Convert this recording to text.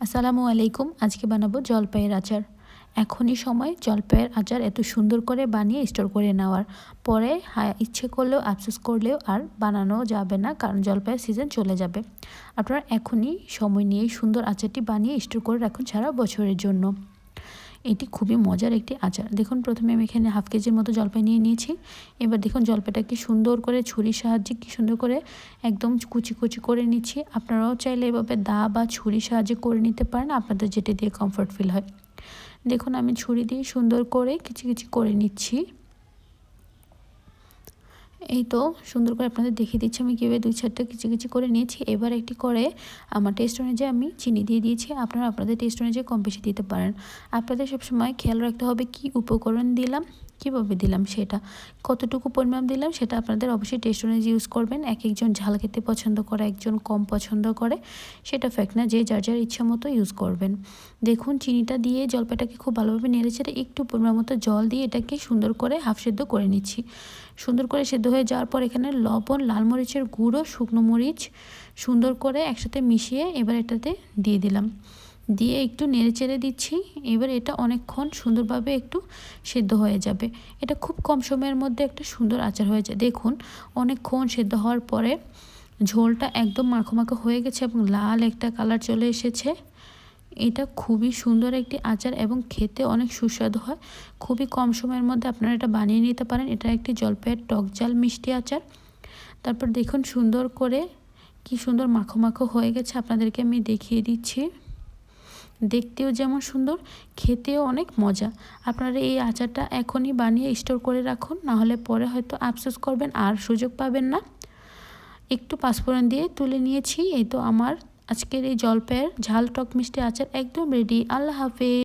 আসসালামু আলাইকুম। আজকে বানাবো জলপাইয়ের আচার। এখনই সময় জলপাইয়ের আচার এত সুন্দর করে বানিয়ে স্টোর করে নেওয়ার। পরে ইচ্ছে করলেও আফসোস করলেও আর বানানো যাবে না, কারণ জলপাইয়ের সিজন চলে যাবে। আপনারা এখনই সময় নিয়ে সুন্দর আচারটি বানিয়ে স্টোর করে রাখুন সারা বছরের জন্য। এটি খুবই মজার একটি আচার। দেখুন, প্রথমে আমি এখানে হাফ কেজির মতো জলপাই নিয়ে নিয়েছি। এবার দেখুন জলপাইটাকে সুন্দর করে ছুরির সাহায্যে কি সুন্দর করে একদম কুচি কুচি করে নিচ্ছি। আপনারাও চাইলে এভাবে দা বা ছুরির সাহায্যে করে নিতে পারেন, আপনাদের যেটা দিয়ে কমফর্ট ফিল হয়। দেখুন আমি ছুরি দিয়ে সুন্দর করে কিচি কিচি করে নিচ্ছি। এই তো সুন্দর করে আপনাদের দেখিয়ে দিচ্ছি আমি কীভাবে 2-4টা কিচি কিচি করে নিয়েছি। এবার একটি করে আমার টেস্ট অনুযায়ী আমি চিনি দিয়ে দিয়েছি। আপনারা আপনাদের টেস্ট অনুযায়ী কম বেশি দিতে পারেন। আপনাদের সবসময় খেয়াল রাখতে হবে কি উপকরণ দিলাম, কীভাবে দিলাম, সেটা কতটুকু পরিমাণ দিলাম সেটা আপনাদের অবশ্যই টেস্ট অনুযায়ী ইউজ করবেন। এক একজন ঝাল খেতে পছন্দ করে, একজন কম পছন্দ করে, সেটা ফ্যাক্ট না, যে যার যার ইচ্ছা মতো ইউজ করবেন। দেখুন চিনিটা দিয়ে জলপাইটাকে খুব ভালোভাবে নেড়েচেড়ে একটু পরিমাণ মতো জল দিয়ে এটাকে সুন্দর করে হাফ সেদ্ধ করে নিচ্ছি। সুন্দর করে সেদ্ধ হয়ে যাওয়ার পর এখানে লবণ, লাল মরিচের গুঁড়ো, শুকনো মরিচ সুন্দর করে একসাথে মিশিয়ে এবার এটাতে দিয়ে দিলাম। দিয়ে একটু নেড়েচেড়ে দিচ্ছি। এবার এটা অনেকক্ষণ সুন্দরভাবে একটু সেদ্ধ হয়ে যাবে। এটা খুব কম সময়ের মধ্যে একটা সুন্দর আচার হয়ে যায়। দেখুন অনেকক্ষণ সেদ্ধ হওয়ার পরে ঝোলটা একদম মাখো মাখো হয়ে গেছে এবং লাল একটা কালার চলে এসেছে। এটা খুবই সুন্দর একটি আচার এবং খেতে অনেক সুস্বাদু হয়। খুবই কম সময়ের মধ্যে আপনারা এটা বানিয়ে নিতে পারেন। এটা একটি জলপাইয়ের টক ঝাল মিষ্টি আচার। তারপর দেখুন সুন্দর করে কি সুন্দর মাখো মাখো হয়ে গেছে, আপনাদেরকে আমি দেখিয়ে দিচ্ছি। দেখতেও যেমন সুন্দর, খেতেও অনেক মজা। আপনারা এই আচারটা এখনই বানিয়ে স্টোর করে রাখুন, নাহলে পরে হয়তো আফসোস করবেন আর সুযোগ পাবেন না। একটু পাঁচফোড়ন দিয়ে তুলে নিয়েছি। এই তো আমার আজকের এই জলপাইয়ের ঝাল টক মিষ্টি আচার একদম রেডি। আল্লাহ হাফেজ।